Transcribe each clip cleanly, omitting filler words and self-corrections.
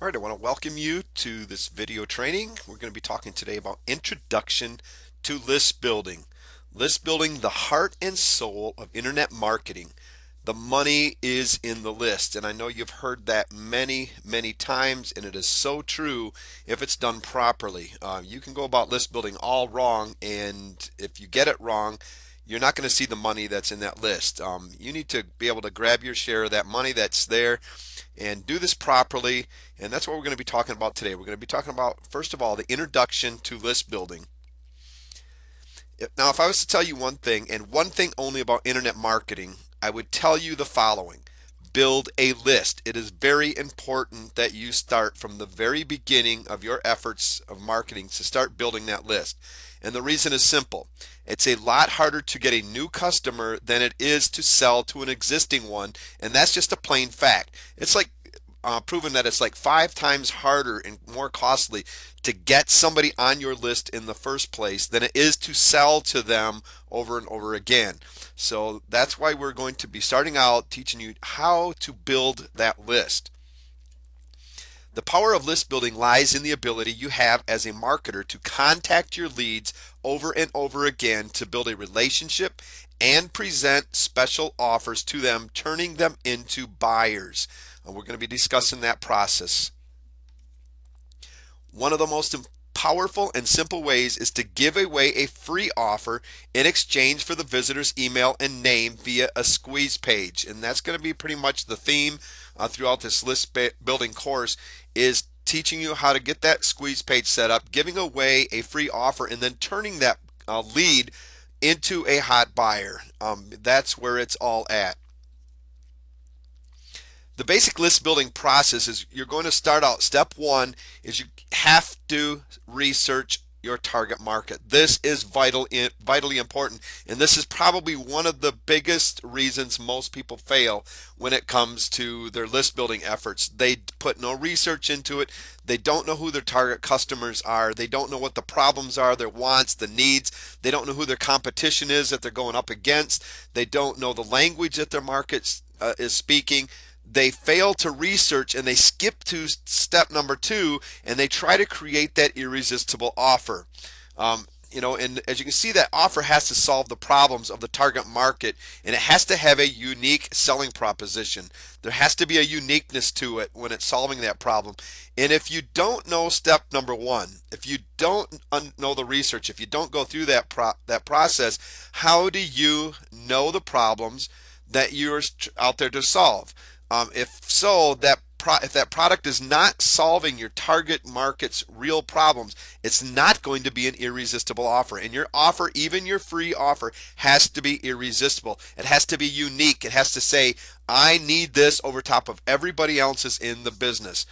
All right, I want to welcome you to this video training. We're going to be talking today about introduction to list building. List building, the heart and soul of internet marketing. The money is in the list, and I know you've heard that many times, and it is so true if it's done properly. You can go about list building all wrong, and if you get it wrong, you're not going to see the money that's in that list. You need to be able to grab your share of that money that's there and do this properly, and that's what we're going to be talking about today. We're going to be talking about, first of all, the introduction to list building. Now, if I was to tell you one thing, and one thing only about internet marketing, I would tell you the following. Build a list. It is very important that you start from the very beginning of your efforts of marketing to start building that list. And the reason is simple. It's a lot harder to get a new customer than it is to sell to an existing one, and that's just a plain fact. It's like proven that it's like 5 times harder and more costly to get somebody on your list in the first place than it is to sell to them over and over again. So that's why we're going to be starting out teaching you how to build that list. The power of list building lies in the ability you have as a marketer to contact your leads over and over again to build a relationship and present special offers to them, turning them into buyers. And we're going to be discussing that process. One of the most powerful and simple ways is to give away a free offer in exchange for the visitor's email and name via a squeeze page. And that's going to be pretty much the theme throughout this list building course, is teaching you how to get that squeeze page set up, giving away a free offer, and then turning that lead into a hot buyer. That's where it's all at. The basic list building process is you're going to start out. Step one is you have to research your target market. This is vitally important, and this is probably one of the biggest reasons most people fail when it comes to their list building efforts. They put no research into it. They don't know who their target customers are. They don't know what the problems are, their wants, the needs. They don't know who their competition is that they're going up against. They don't know the language that their market is speaking. They fail to research, and they skip to step number 2, and they try to create that irresistible offer. And as you can see, that offer has to solve the problems of the target market, and it has to have a unique selling proposition. There has to be a uniqueness to it when it's solving that problem. And if you don't know step number 1, if you don't know the research, if you don't go through that process, how do you know the problems that you're out there to solve? If that product is not solving your target market's real problems, it's not going to be an irresistible offer. And your offer, even your free offer, has to be irresistible. It has to be unique. It has to say, I need this over top of everybody else's in the business.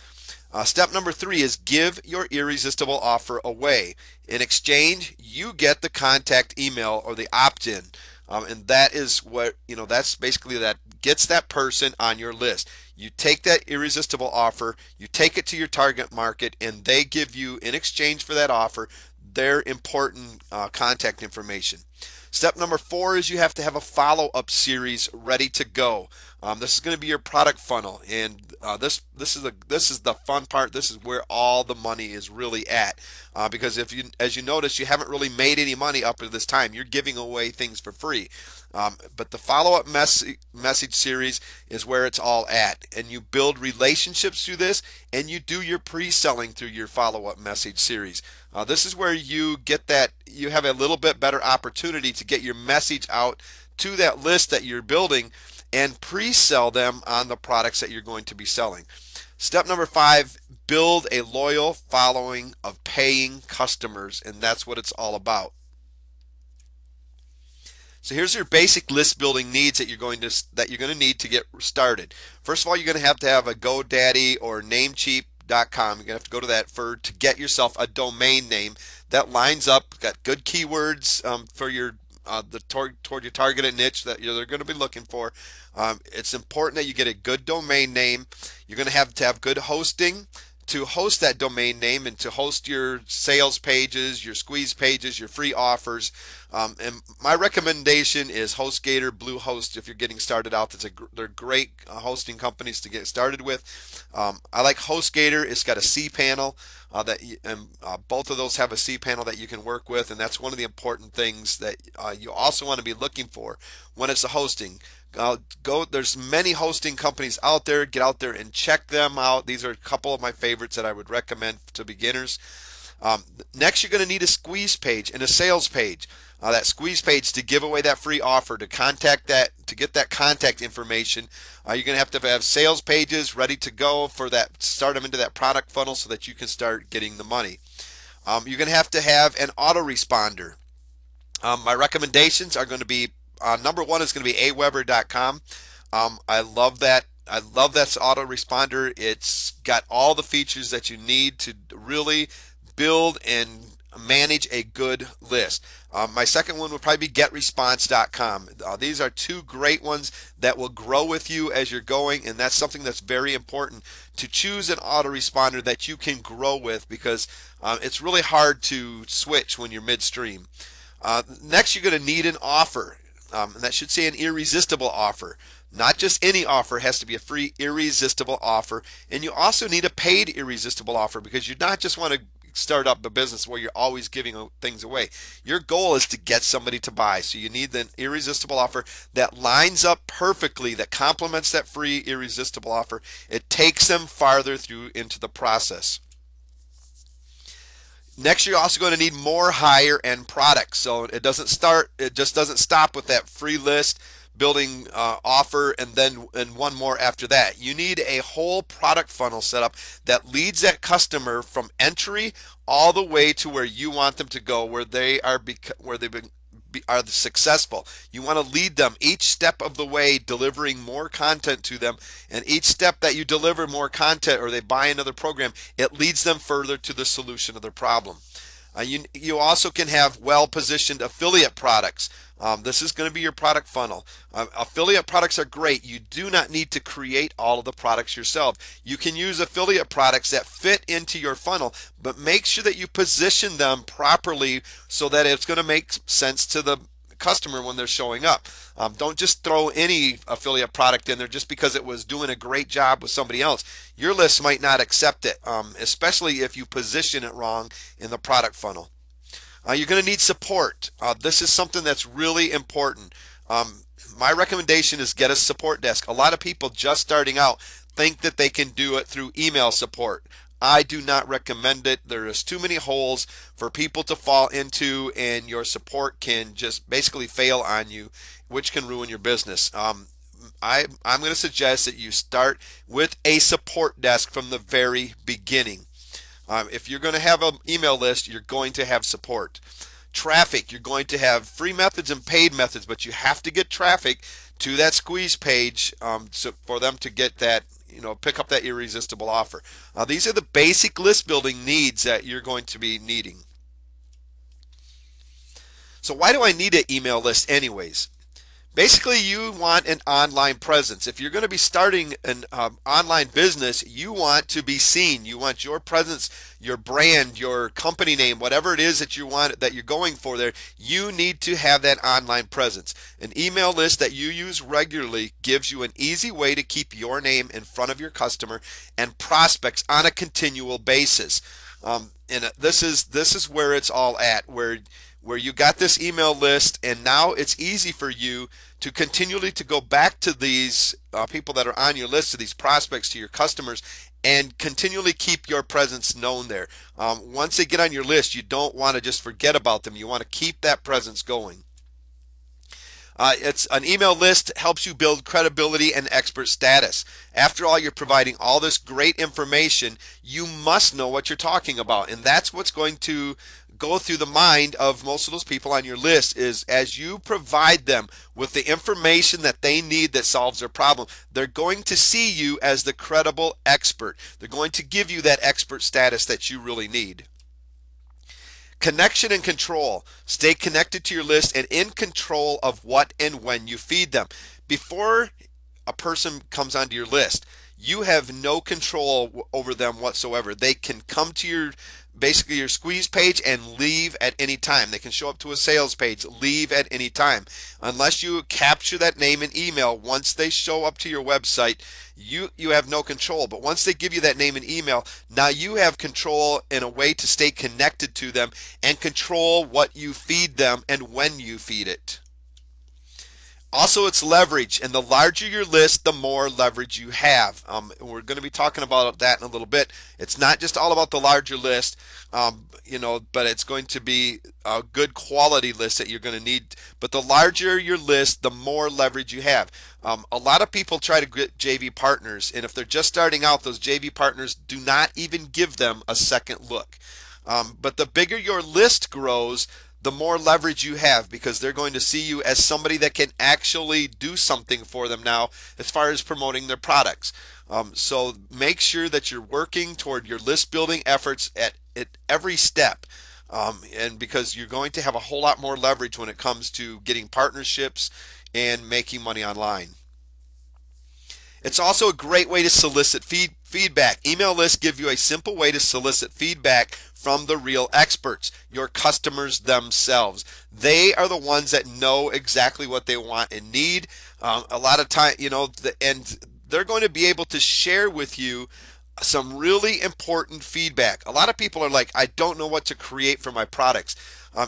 Step number 3 is give your irresistible offer away. In exchange, you get the contact email or the opt-in. And that is what, that's basically that gets that person on your list. You take that irresistible offer, you take it to your target market, and they give you, in exchange for that offer, their important contact information. Step number 4 is you have to have a follow-up series ready to go. This is going to be your product funnel, and this is the fun part. This is where all the money is really at, because as you notice, you haven't really made any money up to this time. You're giving away things for free, but the follow-up message series is where it's all at, and you build relationships through this, and you do your pre-selling through your follow-up message series. This is where you have a little bit better opportunity to get your message out to that list that you're building and pre-sell them on the products that you're going to be selling. Step number 5, build a loyal following of paying customers, and that's what it's all about. So here's your basic list building needs that you're going to need to get started. First of all, you're going to have a GoDaddy or Namecheap.com. You're going to have to go to that to get yourself a domain name that lines up, got good keywords for your toward your targeted niche that they're going to be looking for. It's important that you get a good domain name. You're going to have good hosting to host that domain name and to host your sales pages, your squeeze pages, your free offers. And my recommendation is HostGator, Bluehost. If you're getting started out, they're great hosting companies to get started with. I like HostGator. It's got a cPanel and both of those have a cPanel that you can work with, and that's one of the important things that you also want to be looking for when it's a hosting. There's many hosting companies out there. Get out there and check them out. These are a couple of my favorites that I would recommend to beginners. Next, you're going to need a squeeze page and a sales page. That squeeze page to give away that free offer, to get that contact information. You're going to have sales pages ready to go for that. Start them into that product funnel so that you can start getting the money. You're going to have an autoresponder. My recommendations are going to be number one is going to be aweber.com. I love that. I love that autoresponder. It's got all the features that you need to really build and manage a good list. My second one would probably be getresponse.com. These are two great ones that will grow with you as you're going, and that's something that's very important to choose an autoresponder that you can grow with, because it's really hard to switch when you're midstream. Next, you're going to need an offer. And that should say an irresistible offer. Not just any offer, it has to be a free irresistible offer. And you also need a paid irresistible offer, because you not just want to start up a business where you're always giving things away. Your goal is to get somebody to buy. So you need an irresistible offer that lines up perfectly, that complements that free irresistible offer. It takes them farther through into the process. Next, you're also going to need more higher end products. So it just doesn't stop with that free list building offer and one more after that. You need a whole product funnel set up that leads that customer from entry all the way to where you want them to go, where they are are successful. You want to lead them each step of the way, delivering more content to them, and each step that you deliver more content or they buy another program, it leads them further to the solution of their problem. You also can have well-positioned affiliate products. This is going to be your product funnel. Affiliate products are great. You do not need to create all of the products yourself. You can use affiliate products that fit into your funnel, but make sure that you position them properly so that it's going to make sense to the customer when they're showing up. Don't just throw any affiliate product in there just because it was doing a great job with somebody else. Your list might not accept it, especially if you position it wrong in the product funnel. You're going to need support. This is something that's really important. My recommendation is get a support desk. A lot of people just starting out think that they can do it through email support. I do not recommend it. There is too many holes for people to fall into, and your support can just basically fail on you, which can ruin your business. I'm going to suggest that you start with a support desk from the very beginning. If you're going to have an email list, you're going to have support. Traffic, you're going to have free methods and paid methods, but you have to get traffic to that squeeze page for them to get that, pick up that irresistible offer. These are the basic list building needs that you're going to be needing. So why do I need an email list anyways? Basically, you want an online presence. If you're going to be starting an online business, you want to be seen. You want your presence, your brand, your company name, whatever it is that you want, that you're going for there, you need to have that online presence. An email list that you use regularly gives you an easy way to keep your name in front of your customer and prospects on a continual basis. And this is where it's all at, where you got this email list, and now it's easy for you to continually to go back to these people that are on your list, to these prospects, to your customers, and continually keep your presence known there. Once they get on your list, you don't want to just forget about them. You want to keep that presence going. It's an email list helps you build credibility and expert status. After all, you're providing all this great information. You must know what you're talking about, and that's what's going to go through the mind of most of those people on your list. Is as you provide them with the information that they need that solves their problem, they're going to see you as the credible expert. They're going to give you that expert status that you really need. Connection and control. Stay connected to your list and in control of what and when you feed them. Before a person comes onto your list, you have no control over them whatsoever. They can come to your basically your squeeze page and leave at any time. They can show up to a sales page, leave at any time. Unless you capture that name and email, once they show up to your website, you have no control. But once they give you that name and email, now you have control in a way to stay connected to them and control what you feed them and when you feed it. Also, it's leverage, and the larger your list, the more leverage you have. We're going to be talking about that in a little bit. It's not just all about the larger list, but it's going to be a good quality list that you're going to need. But the larger your list, the more leverage you have. A lot of people try to get JV partners, and if they're just starting out, those JV partners do not even give them a second look. But the bigger your list grows, the more leverage you have, because they're going to see you as somebody that can actually do something for them now as far as promoting their products. So make sure that you're working toward your list building efforts at every step. And because you're going to have a whole lot more leverage when it comes to getting partnerships and making money online. It's also a great way to solicit feedback. Email lists give you a simple way to solicit feedback from the real experts, your customers themselves. They are the ones that know exactly what they want and need. A lot of time, and they're going to be able to share with you some really important feedback. A lot of people are like, I don't know what to create for my products.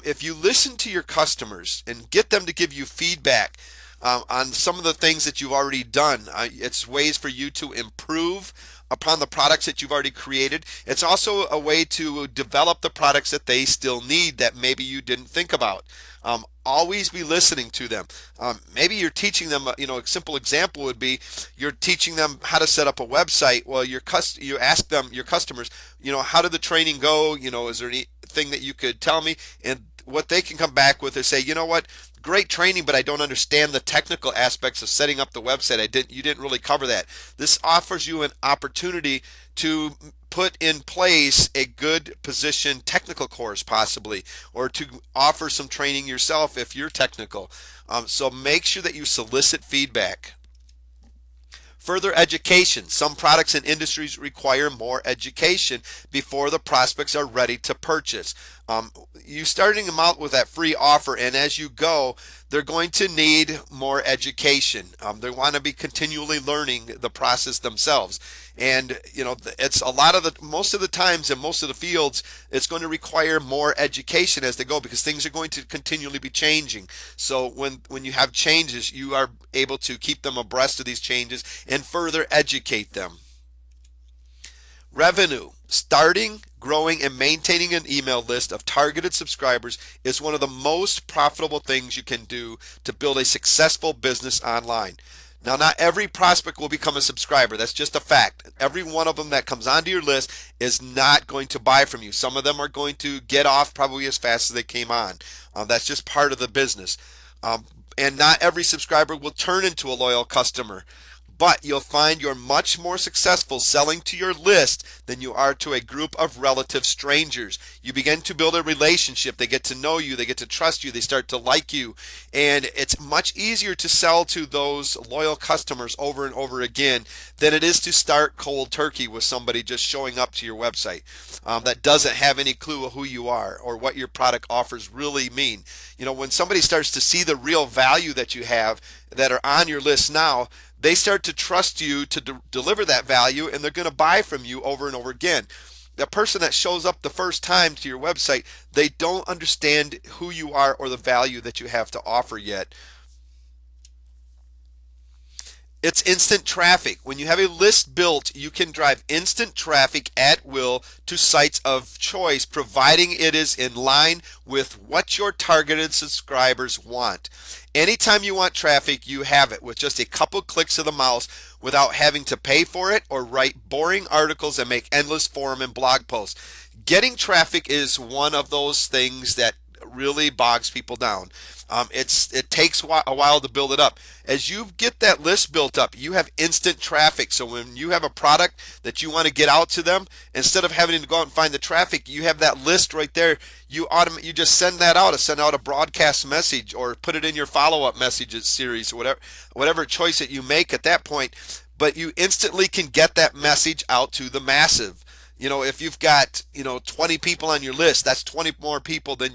If you listen to your customers and get them to give you feedback on some of the things that you've already done, it's ways for you to improve upon the products that you've already created. It's also a way to develop the products that they still need that maybe you didn't think about. Always be listening to them. Maybe you're teaching them, a simple example would be you're teaching them how to set up a website. Well, you ask them, your customers, how did the training go? Is there anything that you could tell me? And what they can come back with is say, you know what? Great training, but I don't understand the technical aspects of setting up the website. You didn't really cover that. This offers you an opportunity to put in place a good position technical course possibly, or to offer some training yourself if you're technical. So make sure that you solicit feedback. Further education. Some products and industries require more education before the prospects are ready to purchase. You starting them out with that free offer, and as you go, they're going to need more education. They want to be continually learning the process themselves. And it's a lot of most of the times in most of the fields, it's going to require more education as they go, because things are going to continually be changing. So when you have changes, you are able to keep them abreast of these changes and further educate them. Revenue. Starting, growing, and maintaining an email list of targeted subscribers is one of the most profitable things you can do to build a successful business online. Now, not every prospect will become a subscriber. That's just a fact. Every one of them that comes onto your list is not going to buy from you. Some of them are going to get off probably as fast as they came on. That's just part of the business. And not every subscriber will turn into a loyal customer. But you'll find you're much more successful selling to your list than you are to a group of relative strangers. You begin to build a relationship. They get to know you. They get to trust you. They start to like you. And it's much easier to sell to those loyal customers over and over again than it is to start cold turkey with somebody just showing up to your website that doesn't have any clue of who you are or what your product offers really mean. When somebody starts to see the real value that you have that are on your list now, they start to trust you to deliver that value, and they're going to buy from you over and over again. The person that shows up the first time to your website, they don't understand who you are or the value that you have to offer yet. It's instant traffic. When you have a list built, you can drive instant traffic at will to sites of choice, providing it is in line with what your targeted subscribers want. Anytime you want traffic, you have it with just a couple clicks of the mouse without having to pay for it or write boring articles and make endless forum and blog posts. Getting traffic is one of those things that really bogs people down. It takes a while to build it up. As you get that list built up, you have instant traffic. So when you have a product that you want to get out to them, instead of having to go out and find the traffic, you have that list right there. You just send that out, send out a broadcast message, or put it in your follow-up messages series, or whatever choice that you make at that point. but you instantly can get that message out to the massive. If you've got 20 people on your list, that's 20 more people than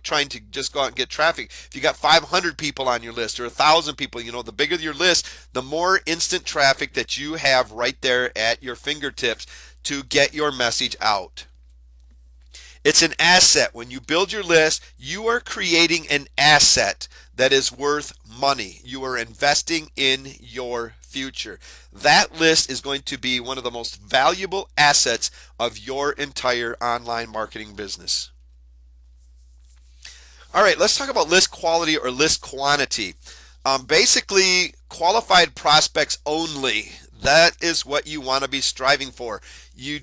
trying to just go out and get traffic. If you got 500 people on your list or 1,000 people, the bigger your list, the more instant traffic that you have right there at your fingertips to get your message out. It's an asset. When you build your list, you are creating an asset that is worth money. You are investing in your future. That list is going to be one of the most valuable assets of your entire online marketing business. All right, let's talk about list quality or list quantity. Basically, qualified prospects only. That is what you want to be striving for. You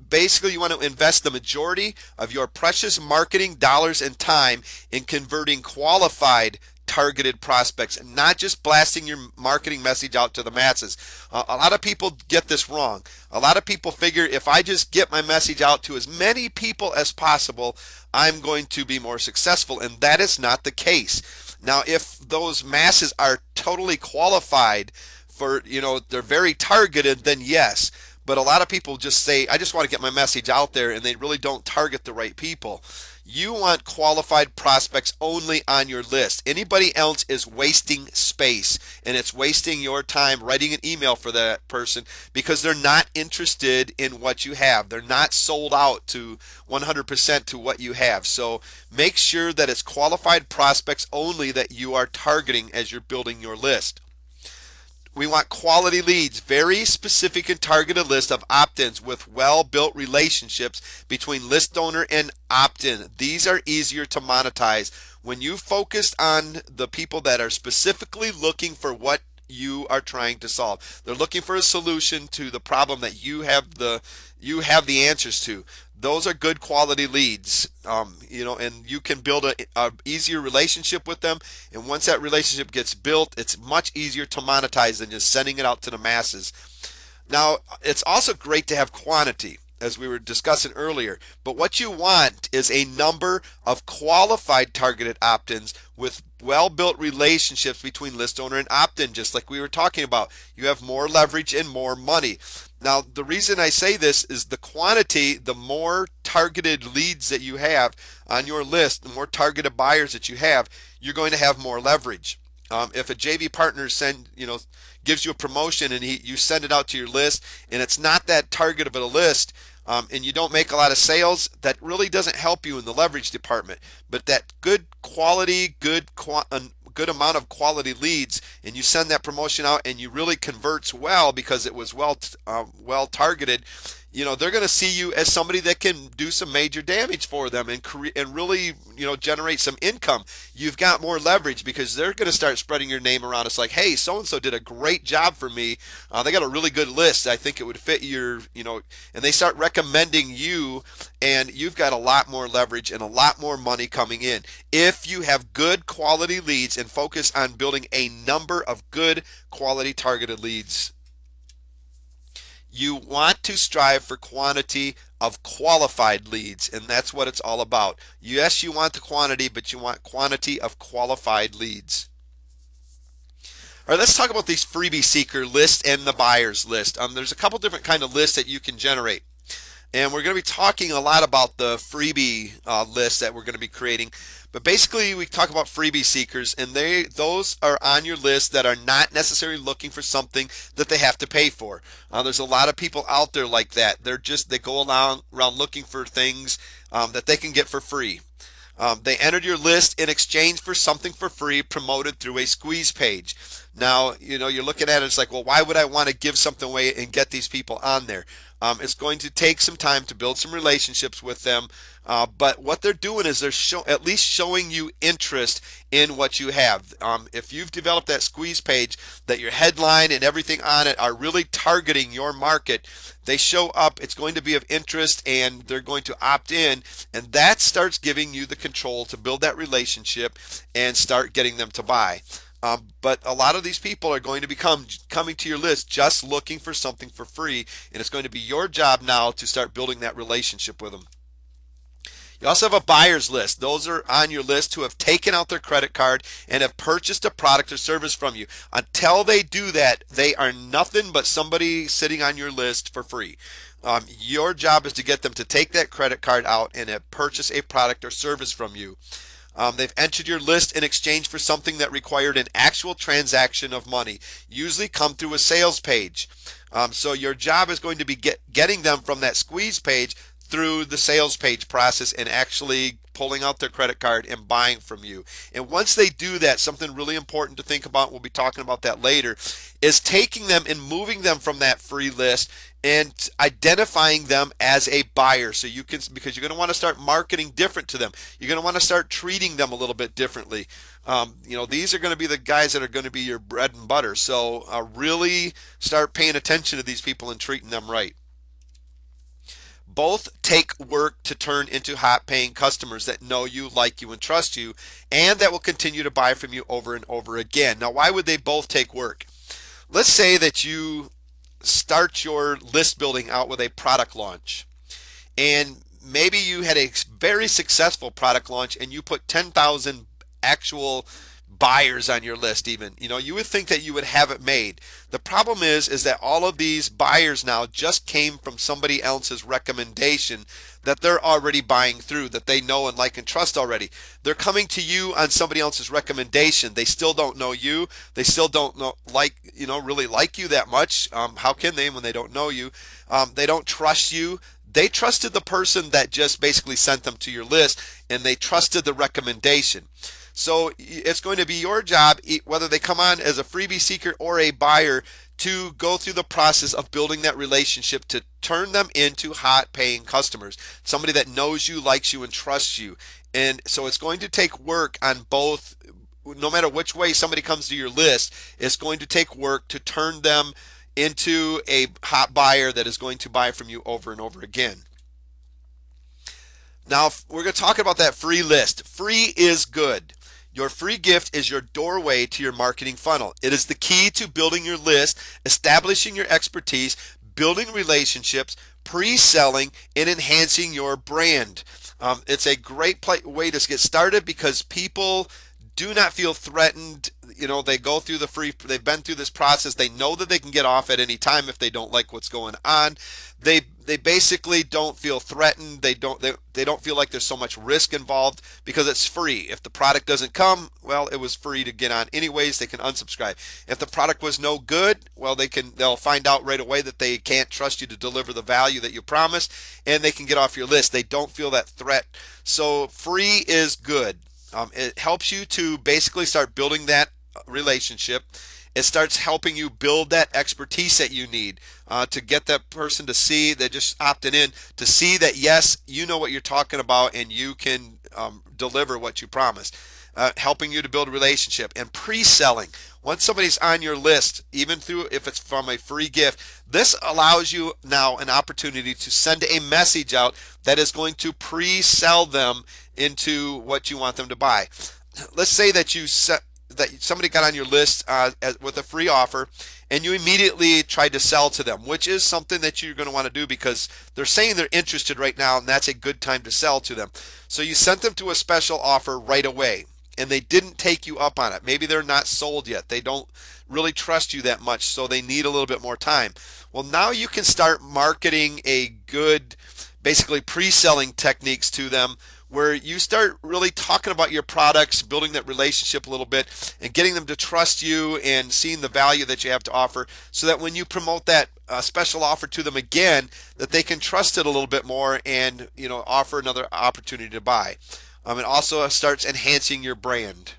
basically you want to invest the majority of your precious marketing dollars and time in converting qualified targeted prospects, not just blasting your marketing message out to the masses. A lot of people get this wrong. A lot of people figure if I just get my message out to as many people as possible, I'm going to be more successful, and that is not the case. Now, if those masses are totally qualified for, they're very targeted, then yes. But a lot of people just say, I just want to get my message out there, and they really don't target the right people. You want qualified prospects only on your list. Anybody else is wasting space, and it's wasting your time writing an email for that person because they're not interested in what you have. They're not sold out to 100% to what you have. So make sure that it's qualified prospects only that you are targeting as you're building your list. We want quality leads, very specific and targeted list of opt-ins with well-built relationships between list owner and opt-in. These are easier to monetize. When you focus on the people that are specifically looking for what you are trying to solve. They're looking for a solution to the problem that you have the answers to. Those are good quality leads, and you can build a easier relationship with them. And once that relationship gets built, it's much easier to monetize than just sending it out to the masses. Now, it's also great to have quantity, as we were discussing earlier. But what you want is a number of qualified targeted opt-ins with well-built relationships between list owner and opt-in, just like we were talking about. You have more leverage and more money. Now, the reason I say this is the quantity, the more targeted leads that you have on your list, the more targeted buyers that you have, you're going to have more leverage. If a JV partner gives you a promotion and you send it out to your list and it's not that target of a list, and you don't make a lot of sales, that really doesn't help you in the leverage department. But that good quality, good amount of quality leads, and you send that promotion out and you really converts well because it was well targeted, they're going to see you as somebody that can do some major damage for them and really generate some income. You've got more leverage because they're going to start spreading your name around. It's like, hey, so and so did a great job for me. They got a really good list. I think it would fit your and they start recommending you, and you've got a lot more leverage and a lot more money coming in if you have good quality leads and focus on building a number of good quality targeted leads. You want to strive for quantity of qualified leads, and that's what it's all about. Yes, you want the quantity, but you want quantity of qualified leads. All right, let's talk about these freebie seeker lists and the buyers list. There's a couple different kind of lists that you can generate. And we're going to be talking a lot about the freebie list that we're going to be creating. But basically, we talk about freebie seekers, and those are on your list that are not necessarily looking for something that they have to pay for. There's a lot of people out there like that. They go around looking for things that they can get for free. They entered your list in exchange for something for free promoted through a squeeze page. Now, you're looking at it, it's like, well, why would I want to give something away and get these people on there? It's going to take some time to build some relationships with them, but what they're doing is they're at least showing you interest in what you have. If you've developed that squeeze page, that your headline and everything on it are really targeting your market, they show up, it's going to be of interest, and they're going to opt in, and that starts giving you the control to build that relationship and start getting them to buy. But a lot of these people are going to be coming to your list just looking for something for free, and it's going to be your job now to start building that relationship with them. You also have a buyer's list. Those are on your list who have taken out their credit card and have purchased a product or service from you. Until they do that, they are nothing but somebody sitting on your list for free. Your job is to get them to take that credit card out and purchase a product or service from you. They've entered your list in exchange for something that required an actual transaction of money, usually come through a sales page. So your job is going to be getting them from that squeeze page through the sales page process and actually pulling out their credit card and buying from you. And once they do that, something really important to think about, we'll be talking about that later, is taking them and moving them from that free list and identifying them as a buyer. So you can, because you're going to want to start marketing different to them. You're going to want to start treating them a little bit differently. These are going to be the guys that are going to be your bread and butter. So really start paying attention to these people and treating them right. Both take work to turn into hot paying customers that know you, like you, and trust you, and that will continue to buy from you over and over again. Now, why would they both take work? Let's say that you start your list building out with a product launch, and maybe you had a very successful product launch and you put 10,000 actual buyers on your list. Even you would think that you would have it made. The problem is that all of these buyers now just came from somebody else's recommendation that they're already buying through, that they know and like and trust already. They're coming to you on somebody else's recommendation. They still don't know you. They still don't know really like you that much. How can they when they don't know you? They don't trust you. They trusted the person that just basically sent them to your list, and they trusted the recommendation. So it's going to be your job, whether they come on as a freebie seeker or a buyer, to go through the process of building that relationship to turn them into hot paying customers, somebody that knows you, likes you, and trusts you. And so it's going to take work on both. No matter which way somebody comes to your list, it's going to take work to turn them into a hot buyer that is going to buy from you over and over again. Now, we're going to talk about that free list. Free is good. Your free gift is your doorway to your marketing funnel. It is the key to building your list, establishing your expertise, building relationships, pre-selling, and enhancing your brand. It's a great way to get started because people do not feel threatened. They go through they've been through this process. They know that they can get off at any time if they don't like what's going on. They basically don't feel threatened. They don't feel like there's so much risk involved because it's free. If the product doesn't come, well, it was free to get on anyways. They can unsubscribe. If the product was no good, well, they'll find out right away that they can't trust you to deliver the value that you promised, and they can get off your list. They don't feel that threat. So free is good. It helps you to basically start building that relationship. It starts helping you build that expertise that you need to get that person to see, that just opted in, to see that, yes, you know what you're talking about and you can deliver what you promised. Helping you to build a relationship. And pre-selling. Once somebody's on your list, even if it's from a free gift, this allows you now an opportunity to send a message out that is going to pre-sell them into what you want them to buy. Let's say that somebody got on your list with a free offer, and you immediately tried to sell to them, which is something that you're going to want to do because they're saying they're interested right now, and that's a good time to sell to them. So you sent them to a special offer right away, and they didn't take you up on it. Maybe they're not sold yet. They don't really trust you that much, so they need a little bit more time. Well, now you can start marketing a good, basically pre-selling techniques to them, where you start really talking about your products, building that relationship a little bit, and getting them to trust you and seeing the value that you have to offer, so that when you promote that special offer to them again, that they can trust it a little bit more and offer another opportunity to buy. It also starts enhancing your brand.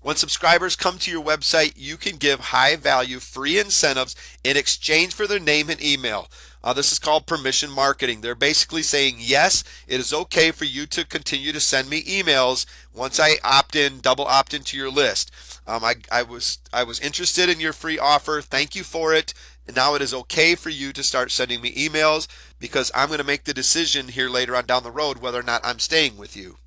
When subscribers come to your website, you can give high value free incentives in exchange for their name and email. This is called permission marketing. They're basically saying, yes, it is okay for you to continue to send me emails once I double opt into your list. I was interested in your free offer. Thank you for it. And now it is okay for you to start sending me emails because I'm going to make the decision here later on down the road whether or not I'm staying with you.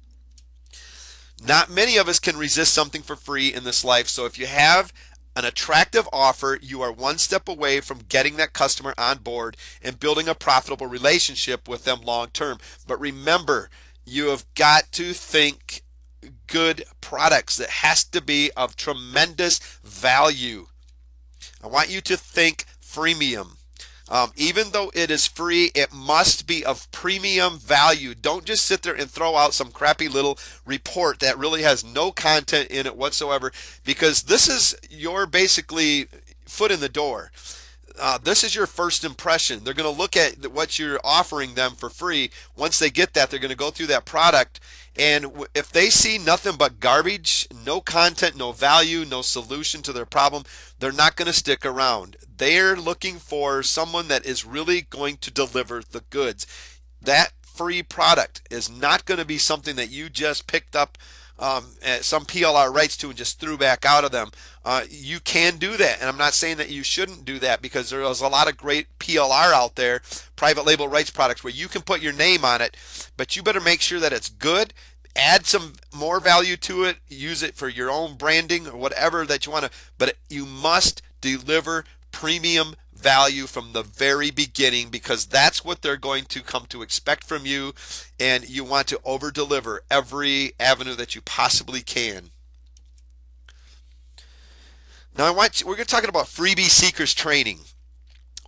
Not many of us can resist something for free in this life. So if you have an attractive offer, you are one step away from getting that customer on board and building a profitable relationship with them long term. But remember, you have got to think good products. That has to be of tremendous value. I want you to think freemium. Even though it is free, it must be of premium value. Don't just sit there and throw out some crappy little report that really has no content in it whatsoever, because this is your basically foot in the door. This is your first impression. They're going to look at what you're offering them for free. Once they get that, they're going to go through that product. And if they see nothing but garbage, no content, no value, no solution to their problem, they're not going to stick around. They're looking for someone that is really going to deliver the goods. That free product is not going to be something that you just picked up some PLR rights to and just threw back out of them. You can do that, and I'm not saying that you shouldn't do that, because there's a lot of great PLR out there, private label rights products, where you can put your name on it, but you better make sure that it's good. Add some more value to it, use it for your own branding or whatever that you want to, but you must deliver premium value from the very beginning, because that's what they're going to come to expect from you, and you want to over deliver every avenue that you possibly can. Now we're going to talk about freebie seekers training.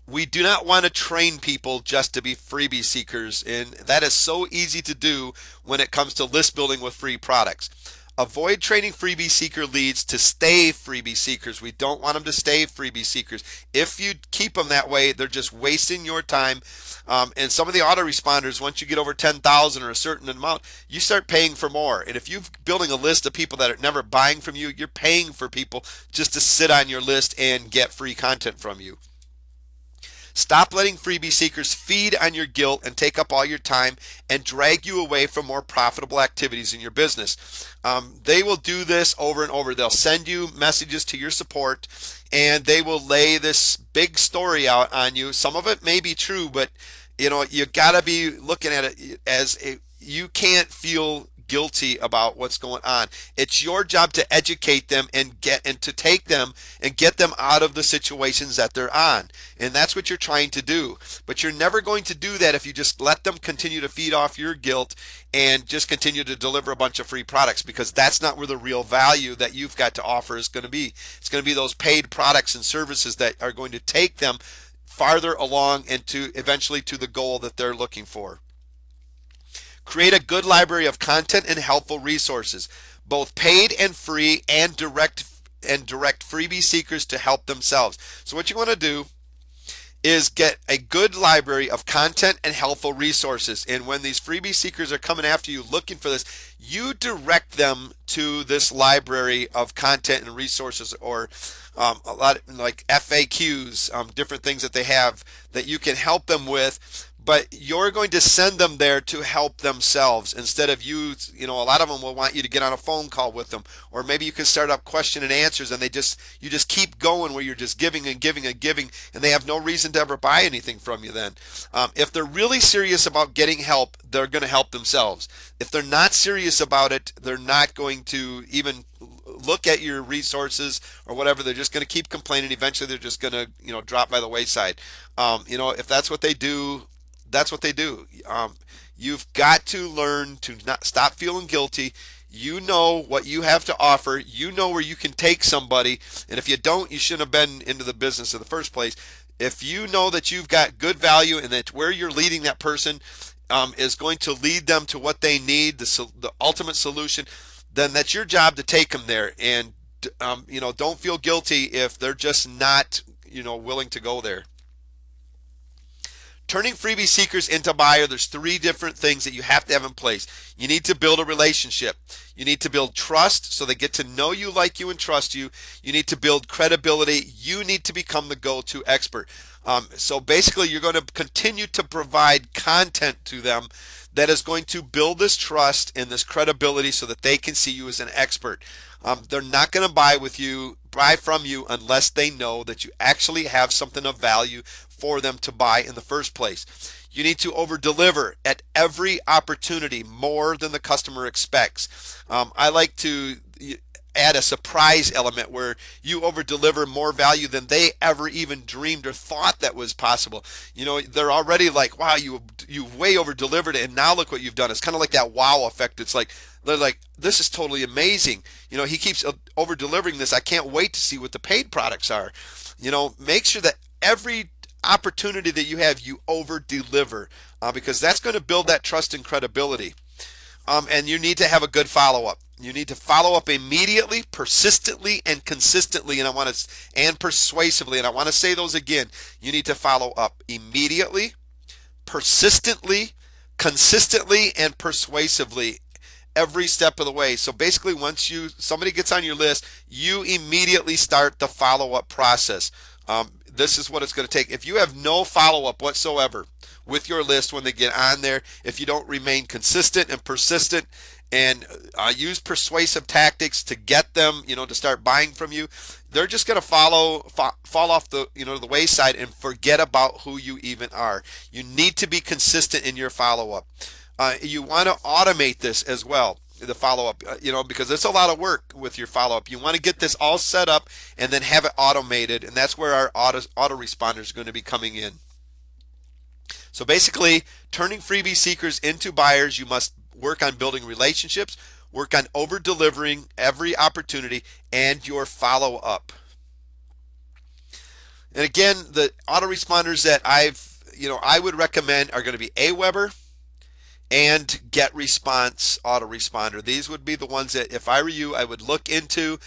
We do not want to train people just to be freebie seekers, and that is so easy to do when it comes to list building with free products. Avoid training freebie seeker leads to stay freebie seekers. We don't want them to stay freebie seekers. If you keep them that way, they're just wasting your time. And some of the autoresponders, once you get over 10,000 or a certain amount, you start paying for more. And if you're building a list of people that are never buying from you, you're paying for people just to sit on your list and get free content from you. Stop letting freebie seekers feed on your guilt and take up all your time and drag you away from more profitable activities in your business. They will do this over and over. They'll send you messages to your support, and they will lay this big story out on you. Some of it may be true, but you got to be looking at it as you can't feel guilty about what's going on. It's your job to educate them and to take them and get them out of the situations that they're on. And that's what you're trying to do. But you're never going to do that if you just let them continue to feed off your guilt and just continue to deliver a bunch of free products, because that's not where the real value that you've got to offer is going to be. It's going to be those paid products and services that are going to take them farther along and to eventually to the goal that they're looking for. Create a good library of content and helpful resources, both paid and free, and direct freebie seekers to help themselves. So what you want to do is get a good library of content and helpful resources. And when these freebie seekers are coming after you looking for this, you direct them to this library of content and resources, or a lot of, like FAQs, different things that they have that you can help them with. But you're going to send them there to help themselves instead of you. A lot of them will want you to get on a phone call with them, or maybe you can start up question and answers, and you just keep going where you're just giving and giving and giving, and they have no reason to ever buy anything from you then. If they're really serious about getting help, they're going to help themselves. If they're not serious about it, they're not going to even look at your resources or whatever. They're just going to keep complaining. Eventually, they're just going to drop by the wayside. If that's what they do, that's what they do. You've got to learn to not stop feeling guilty. You know what you have to offer. You know where you can take somebody, and if you don't, you shouldn't have been into the business in the first place. If you know that you've got good value and that where you're leading that person is going to lead them to what they need, the ultimate solution, then that's your job to take them there. And don't feel guilty if they're just not willing to go there. Turning freebie seekers into buyer, there's three different things that you have to have in place. You need to build a relationship. You need to build trust so they get to know you, like you, and trust you. You need to build credibility. You need to become the go-to expert. So basically, you're going to continue to provide content to them that is going to build this trust and this credibility so that they can see you as an expert. They're not going to buy from you unless they know that you actually have something of value for them to buy in the first place. You need to over deliver at every opportunity, more than the customer expects. I like to add a surprise element where you over deliver more value than they ever even dreamed or thought that was possible. You know, they're already like, wow, you've way over delivered it, and now look what you've done. It's kind of like that wow effect. It's like they're like, this is totally amazing. You know, he keeps over delivering this. I can't wait to see what the paid products are. You know, make sure that every opportunity that you have, you over deliver, because that's going to build that trust and credibility. And you need to have a good follow up. You need to follow up immediately, persistently, and consistently, and persuasively. And I want to say those again. You need to follow up immediately, persistently, consistently, and persuasively every step of the way. So basically, once somebody gets on your list, you immediately start the follow-up process. This is what it's going to take. If you have no follow-up whatsoever with your list when they get on there, if you don't remain consistent and persistent and use persuasive tactics to get them, to start buying from you, they're just going to fall off the wayside and forget about who you even are. You need to be consistent in your follow-up. You want to automate this as well, the follow-up, because it's a lot of work with your follow-up. You want to get this all set up and then have it automated, and that's where our autoresponder is going to be coming in. So basically, turning freebie seekers into buyers, you must work on building relationships, work on over-delivering every opportunity, and your follow-up. And again, the autoresponders that I would recommend are going to be Aweber and GetResponse autoresponder. These would be the ones that, if I were you, I would look into,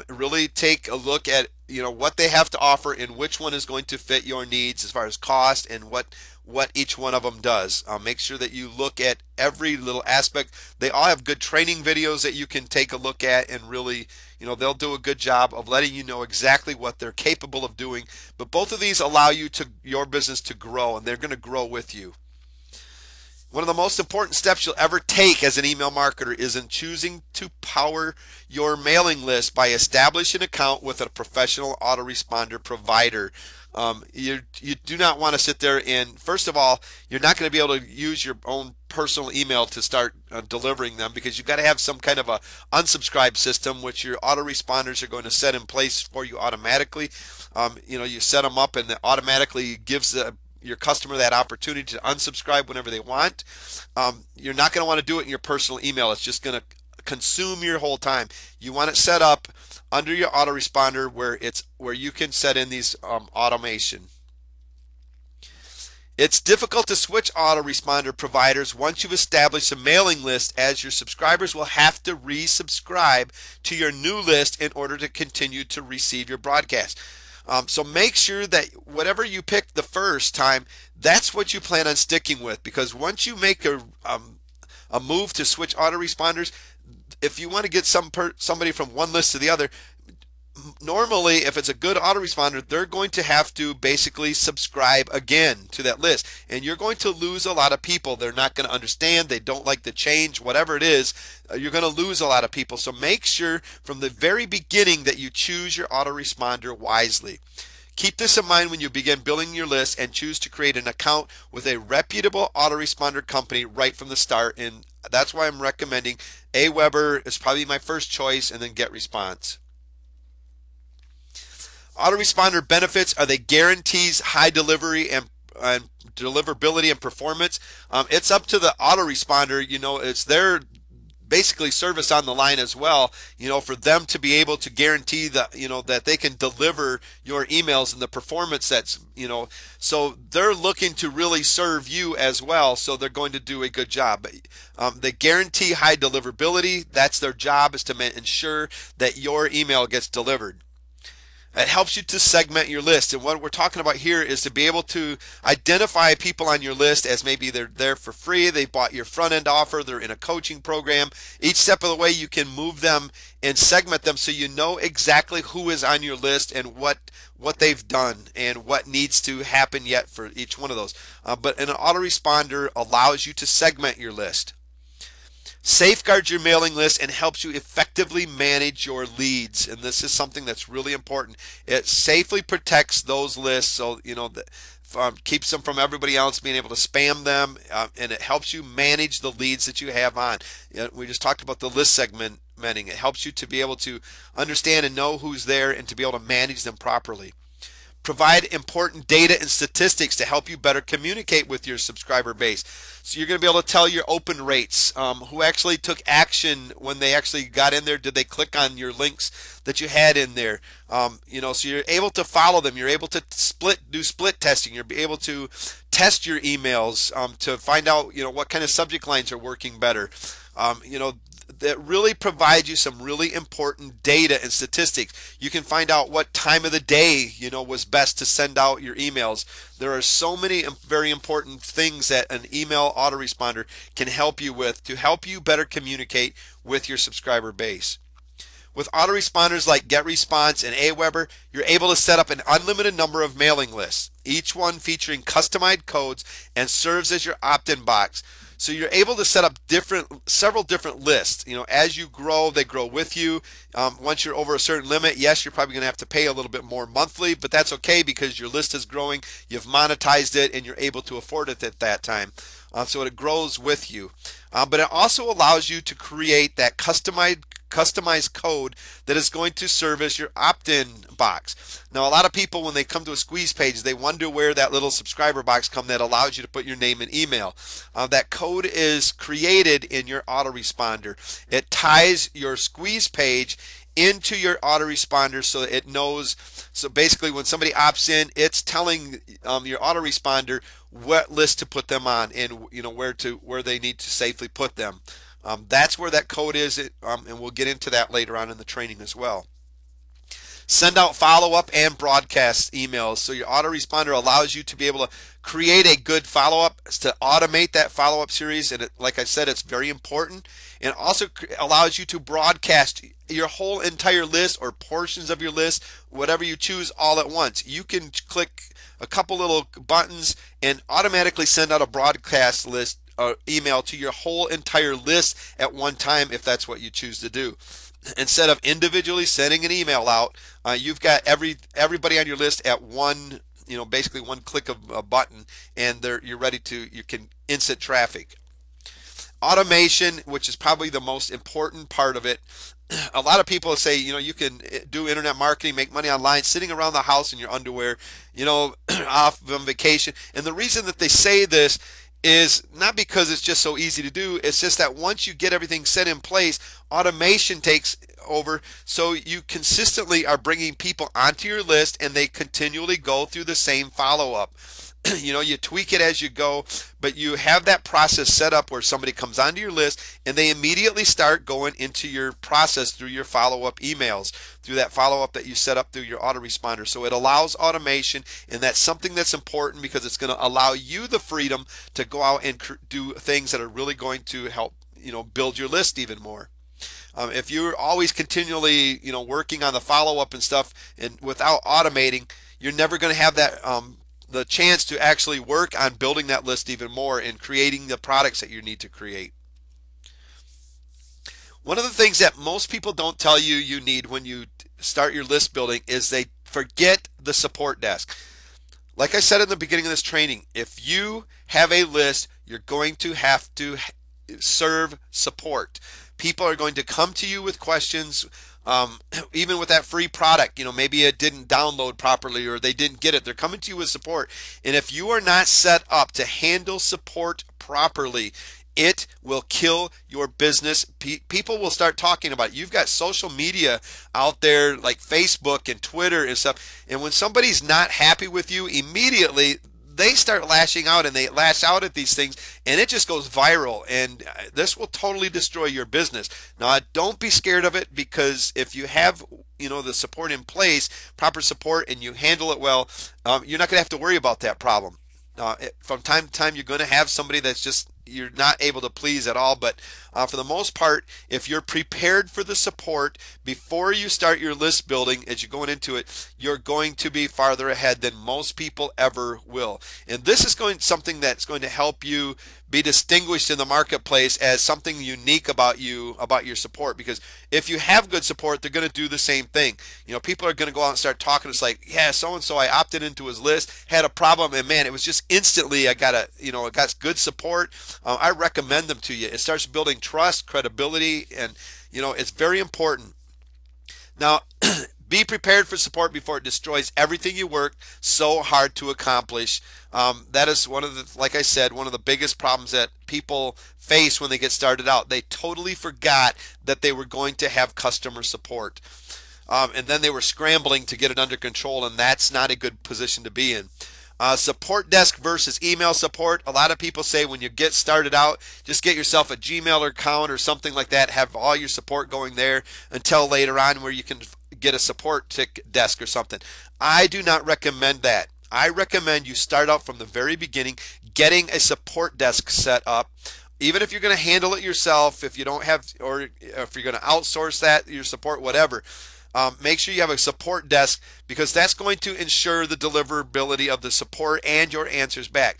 really take a look at what they have to offer and which one is going to fit your needs as far as cost and what each one of them does. Make sure that you look at every little aspect. They all have good training videos that you can take a look at, and really, they'll do a good job of letting you know exactly what they're capable of doing. But both of these allow your business to grow, and they're going to grow with you. One of the most important steps you'll ever take as an email marketer is in choosing to power your mailing list by establishing an account with a professional autoresponder provider. You do not want to sit there and, first of all, you're not going to be able to use your own personal email to start delivering them, because you've got to have some kind of a unsubscribe system which your autoresponders are going to set in place for you automatically. You set them up and it automatically gives your customer that opportunity to unsubscribe whenever they want. You're not going to want to do it in your personal email. It's just going to consume your whole time. You want it set up under your autoresponder where you can set in these automation. It's difficult to switch autoresponder providers once you've established a mailing list, as your subscribers will have to resubscribe to your new list in order to continue to receive your broadcast. So make sure that whatever you pick the first time, that's what you plan on sticking with, because once you make a move to switch autoresponders, if you want to get somebody from one list to the other, normally if it's a good autoresponder, they're going to have to basically subscribe again to that list, and you're going to lose a lot of people. They're not going to understand, they don't like the change, whatever it is, you're going to lose a lot of people. So make sure from the very beginning that you choose your autoresponder wisely. Keep this in mind when you begin building your list, and choose to create an account with a reputable autoresponder company right from the start. And that's why I'm recommending Aweber is probably my first choice, and then GetResponse. Autoresponder benefits are they guarantees high delivery and deliverability and performance. It's up to the autoresponder, it's their basically service on the line as well, for them to be able to guarantee that, that they can deliver your emails and the performance that's, so they're looking to really serve you as well. So they're going to do a good job. They guarantee high deliverability. That's their job, is to ensure that your email gets delivered. It helps you to segment your list, and what we're talking about here is to be able to identify people on your list as maybe they're there for free, they bought your front end offer, they're in a coaching program. Each step of the way you can move them and segment them so you know exactly who is on your list and what they've done and what needs to happen yet for each one of those. But an autoresponder allows you to segment your list, safeguards your mailing list, and helps you effectively manage your leads. And this is something that's really important. It safely protects those lists, so keeps them from everybody else being able to spam them, and it helps you manage the leads that you have on. We just talked about the list segment segmenting. It helps you to be able to understand and know who's there and to be able to manage them properly. Provide important data and statistics to help you better communicate with your subscriber base. So you're going to be able to tell your open rates, who actually took action when they actually got in there. Did they click on your links that you had in there? So you're able to follow them. You're able to do split testing. You're able to test your emails to find out, what kind of subject lines are working better. That really provides you some really important data and statistics. You can find out what time of the day, was best to send out your emails. There are so many very important things that an email autoresponder can help you with to help you better communicate with your subscriber base. With autoresponders like GetResponse and Aweber, you're able to set up an unlimited number of mailing lists, each one featuring customized codes and serves as your opt-in box. So you're able to set up several different lists. As you grow, they grow with you. Once you're over a certain limit, yes, you're probably going to have to pay a little bit more monthly, but that's okay because your list is growing, you've monetized it, and you're able to afford it at that time. So it grows with you. But it also allows you to create that customized code that is going to serve as your opt-in box. Now, a lot of people, when they come to a squeeze page, they wonder where that little subscriber box comes that allows you to put your name and email. That code is created in your autoresponder. It ties your squeeze page into your autoresponder so it knows. So basically, when somebody opts in, it's telling your autoresponder what list to put them on and where they need to safely put them. That's where that code is, and we'll get into that later on in the training as well. Send out follow-up and broadcast emails. So your autoresponder allows you to be able to create a good follow-up, to automate that follow-up series. And like I said, it's very important. And also allows you to broadcast your whole entire list or portions of your list, whatever you choose, all at once. You can click a couple little buttons and automatically send out a broadcast list email to your whole entire list at one time if that's what you choose to do. Instead of individually sending an email out, you've got everybody on your list at one, basically one click of a button, and you can instant traffic. Automation, which is probably the most important part of it. A lot of people say, you can do internet marketing, make money online, sitting around the house in your underwear, off on vacation. And the reason that they say this is not because it's just so easy to do. It's just that once you get everything set in place, automation takes over. So you consistently are bringing people onto your list and they continually go through the same follow-up. You tweak it as you go, but you have that process set up where somebody comes onto your list and they immediately start going into your process through your follow-up emails, through that follow-up that you set up through your autoresponder. So it allows automation, and that's something that's important because it's going to allow you the freedom to go out and do things that are really going to help, build your list even more. If you're always continually, working on the follow-up and stuff and without automating, you're never going to have that the chance to actually work on building that list even more and creating the products that you need to create. One of the things that most people don't tell you you need when you start your list building is they forget the support desk. Like I said in the beginning of this training, if you have a list, you're going to have to serve support. People are going to come to you with questions. Even with that free product, maybe it didn't download properly or they didn't get it. They're coming to you with support. And if you are not set up to handle support properly, it will kill your business. People will start talking about it. You've got social media out there like Facebook and Twitter and stuff. And when somebody's not happy with you, immediately they start lashing out and they lash out at these things and it just goes viral, and this will totally destroy your business. Now, don't be scared of it, because if you have the support in place, proper support, and you handle it well, you're not going to have to worry about that problem. From time to time, you're going to have somebody that's just you're not able to please at all, but for the most part, if you're prepared for the support before you start your list building, as you're going into it, you're going to be farther ahead than most people ever will. And this is something that's going to help you be distinguished in the marketplace as something unique about your support, because if you have good support, they're going to do the same thing. People are going to go out and start talking. It's like, yeah, so and so, I opted into his list, had a problem, and man, it was just instantly I got good support. I recommend them to you. It starts building trust, credibility, and it's very important. Now, be prepared for support before it destroys everything you worked so hard to accomplish. That is one of the, like I said, one of the biggest problems that people face when they get started out. They totally forgot that they were going to have customer support. And then they were scrambling to get it under control, and that's not a good position to be in. Support desk versus email support. A lot of people say when you get started out, just get yourself a Gmail account or something like that. Have all your support going there until later on where you can get a support desk or something. I do not recommend that. I recommend you start out from the very beginning, getting a support desk set up. Even if you're going to handle it yourself, if you don't have, or if you're going to outsource that, your support, whatever. Make sure you have a support desk because that's going to ensure the deliverability of the support and your answers back.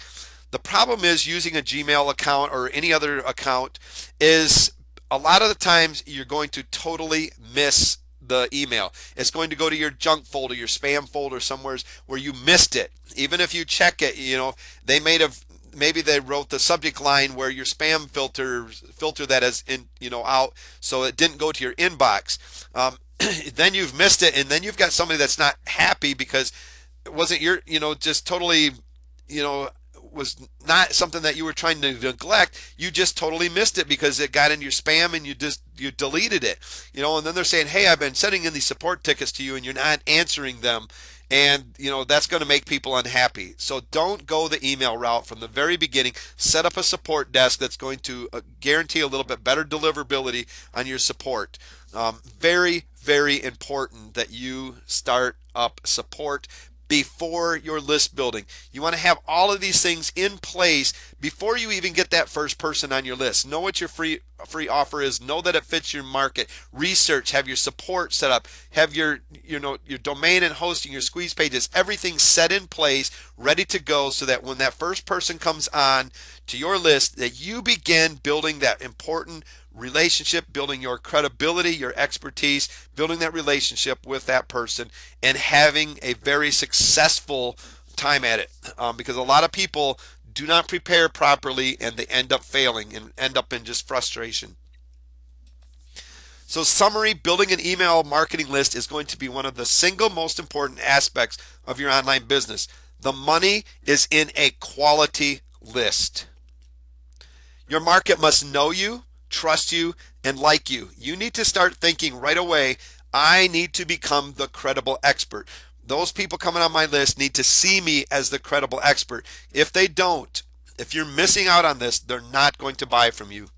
The problem is using a Gmail account or any other account is a lot of the times you're going to totally miss the email. It's going to go to your junk folder, your spam folder, somewhere where you missed it. Even if you check it, they maybe they wrote the subject line where your spam filter that is in out, so it didn't go to your inbox. Then you've missed it, and then you've got somebody that's not happy because it wasn't your, just totally, was not something that you were trying to neglect. You just totally missed it because it got in your spam and you deleted it, and then they're saying, hey, I've been sending in these support tickets to you and you're not answering them. And that's going to make people unhappy. So don't go the email route from the very beginning. Set up a support desk that's going to guarantee a little bit better deliverability on your support. Very, very important that you start up support before your list building. You want to have all of these things in place before you even get that first person on your list. Know what your free offer is. Know that it fits your market. Research. Have your support set up. Have your your domain and hosting, your squeeze pages, everything set in place, ready to go, so that when that first person comes on to your list, that you begin building that important relationship, building your credibility, your expertise, building that relationship with that person, and having a very successful time at it. Because a lot of people do not prepare properly and they end up failing and end up in just frustration. So summary, building an email marketing list is going to be one of the single most important aspects of your online business. The money is in a quality list. Your market must know you, trust you, and like you. You need to start thinking right away, I need to become the credible expert. Those people coming on my list need to see me as the credible expert. If they don't, if you're missing out on this, they're not going to buy from you.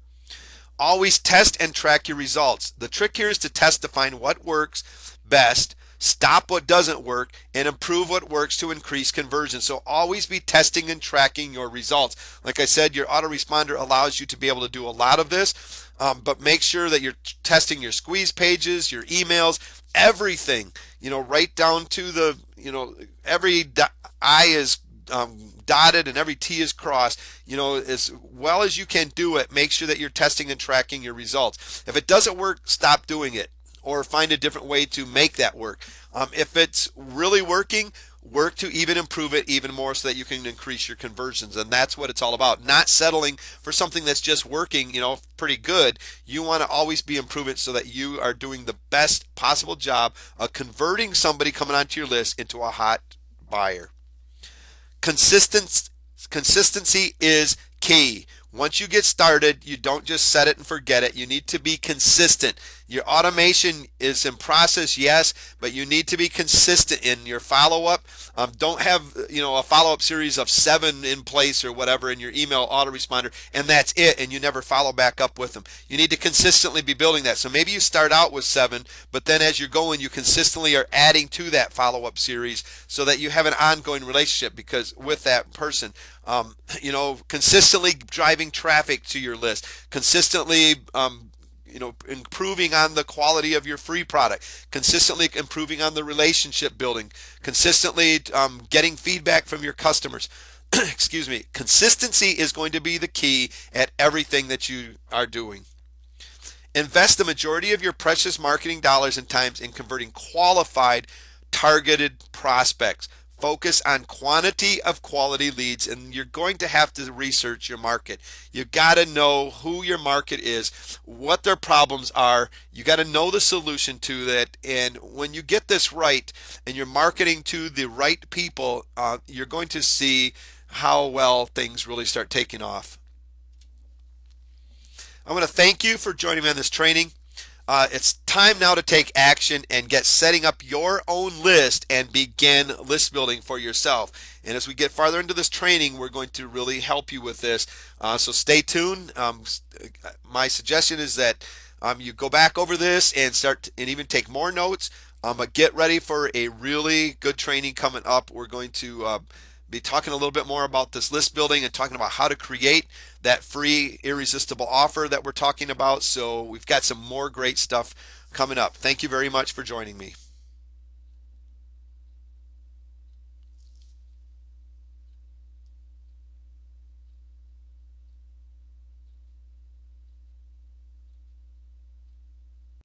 Always test and track your results. The trick here is to test to find what works best, stop what doesn't work, and improve what works to increase conversion. So always be testing and tracking your results. Like I said, your autoresponder allows you to be able to do a lot of this, but make sure that you're testing your squeeze pages, your emails, everything, right down to the, every I is dotted and every T is crossed, as well as you can do it. Make sure that you're testing and tracking your results. If it doesn't work, stop doing it or find a different way to make that work. If it's really working, work to even improve it even more so that you can increase your conversions. And that's what it's all about. Not settling for something that's just working, pretty good. You want to always be improving so that you are doing the best possible job of converting somebody coming onto your list into a hot buyer. Consistency is key. Once you get started, you don't just set it and forget it. You need to be consistent. Your automation is in process, yes, but you need to be consistent in your follow-up. Don't have a follow-up series of 7 in place or whatever in your email autoresponder, and that's it, and you never follow back up with them. You need to consistently be building that. So maybe you start out with 7, but then as you're going, you consistently are adding to that follow-up series so that you have an ongoing relationship because with that person. Consistently driving traffic to your list, consistently improving on the quality of your free product, consistently improving on the relationship building, consistently getting feedback from your customers. Excuse me. Consistency is going to be the key at everything that you are doing. Invest the majority of your precious marketing dollars and times in converting qualified, targeted prospects. focus on quantity of quality leads, and you're going to have to research your market. You got to know who your market is, what their problems are. You got to know the solution to that. And when you get this right and you're marketing to the right people, you're going to see how well things really start taking off. I want to thank you for joining me on this training. It's time now to take action and get setting up your own list and begin list building for yourself. And as we get farther into this training, we're going to really help you with this. So stay tuned. My suggestion is that you go back over this and start and even take more notes. But get ready for a really good training coming up. We're going to be talking a little bit more about this list building and talking about how to create that free irresistible offer that we're talking about. So we've got some more great stuff coming up. Thank you very much for joining me.